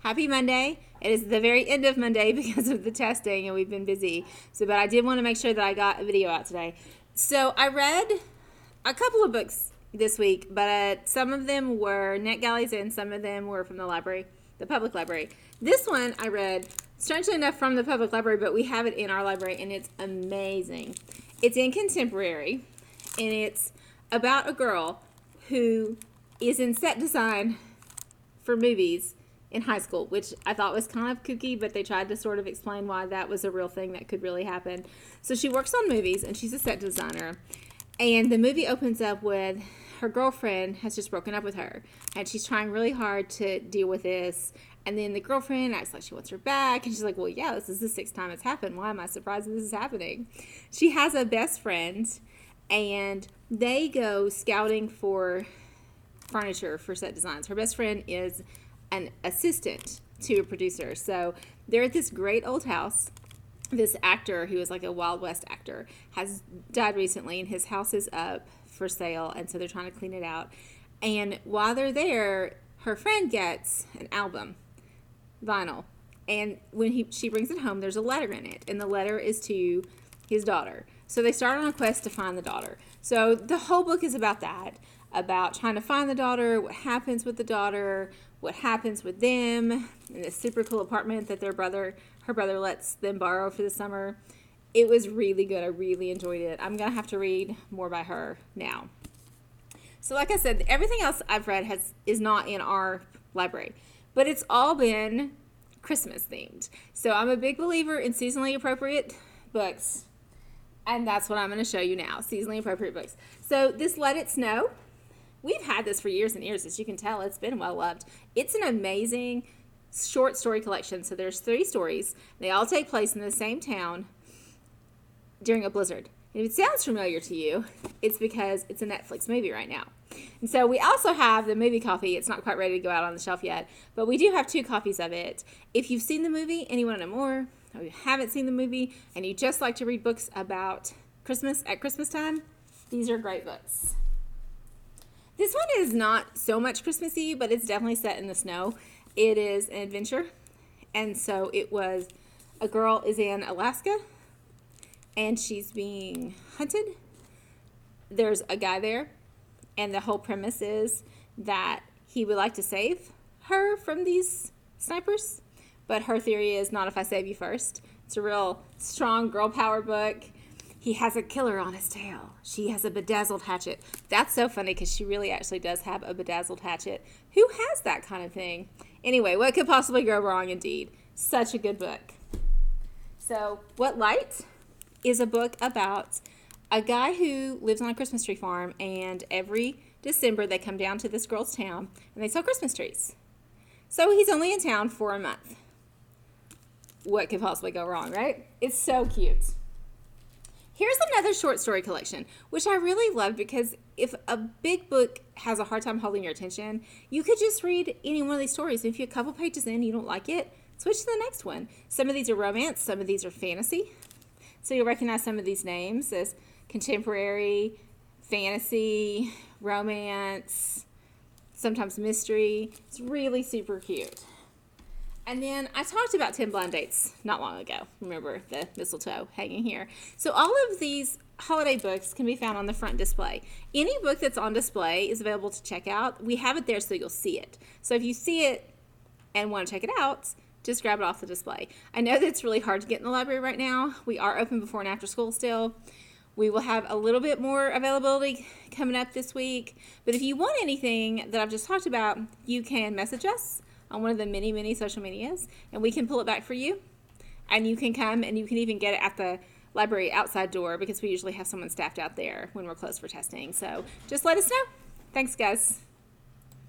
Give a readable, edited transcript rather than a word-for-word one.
Happy Monday. It is the very end of Monday because of the testing and we've been busy. But I did want to make sure that I got a video out today. So I read a couple of books this week, but some of them were NetGalleys and some of them were from the library, the public library. This one I read, strangely enough, from the public library, but we have it in our library and it's amazing. It's in contemporary and it's about a girl who is in set design for movies in high school, which I thought was kind of kooky, but they tried to sort of explain why that was a real thing that could really happen. So she works on movies and she's a set designer, and the movie opens up with her girlfriend has just broken up with her and she's trying really hard to deal with this, and then the girlfriend acts like she wants her back and she's like, well, yeah, this is the 6th time it's happened, why am I surprised that this is happening? She has a best friend and they go scouting for furniture for set designs. Her best friend is an assistant to a producer. So they're at this great old house. This actor, who is like a Wild West actor, has died recently and his house is up for sale, and so they're trying to clean it out. And while they're there, her friend gets an album, vinyl, and when she brings it home, there's a letter in it, and the letter is to his daughter. So they start on a quest to find the daughter. So the whole book is about that, about trying to find the daughter, what happens with the daughter, what happens with them in this super cool apartment that her brother lets them borrow for the summer. It was really good. I really enjoyed it. I'm going to have to read more by her now. So like I said, everything else I've read is not in our library, but it's all been Christmas themed. So I'm a big believer in seasonally appropriate books, and that's what I'm going to show you now, seasonally appropriate books. So this Let It Snow, we've had this for years and years. As you can tell, it's been well loved. It's an amazing short story collection. So there's 3 stories. They all take place in the same town during a blizzard. And if it sounds familiar to you, it's because it's a Netflix movie right now. And so we also have the movie copy. It's not quite ready to go out on the shelf yet, but we do have 2 copies of it. If you've seen the movie and you want to know more, or you haven't seen the movie and you just like to read books about Christmas at Christmas time, these are great books. This one is not so much Christmassy, but it's definitely set in the snow. It is an adventure, and so it was a girl is in Alaska, and she's being hunted. There's a guy there, and the whole premise is that he would like to save her from these snipers, but her theory is not if I save you first. It's a real strong girl power book. He has a killer on his tail. She has a bedazzled hatchet. That's so funny because she really actually does have a bedazzled hatchet. Who has that kind of thing? Anyway, what could possibly go wrong indeed? Such a good book. So, What Light is a book about a guy who lives on a Christmas tree farm, and every December they come down to this girl's town and they sell Christmas trees. So he's only in town for a month. What could possibly go wrong, right? It's so cute. Here's another short story collection, which I really love because if a big book has a hard time holding your attention, you could just read any one of these stories. If you're a couple pages in, you don't like it, switch to the next one. Some of these are romance, some of these are fantasy. So you'll recognize some of these names as contemporary, fantasy, romance, sometimes mystery. It's really super cute. And then I talked about 10 Blind Dates not long ago. Remember the mistletoe hanging here. So all of these holiday books can be found on the front display. Any book that's on display is available to check out. We have it there so you'll see it. So if you see it and want to check it out, just grab it off the display. I know that it's really hard to get in the library right now. We are open before and after school still. We will have a little bit more availability coming up this week. But if you want anything that I've just talked about, you can message us on one of the many social medias, and we can pull it back for you. And you can come and you can even get it at the library outside door because we usually have someone staffed out there when we're closed for testing. So just let us know. Thanks, guys.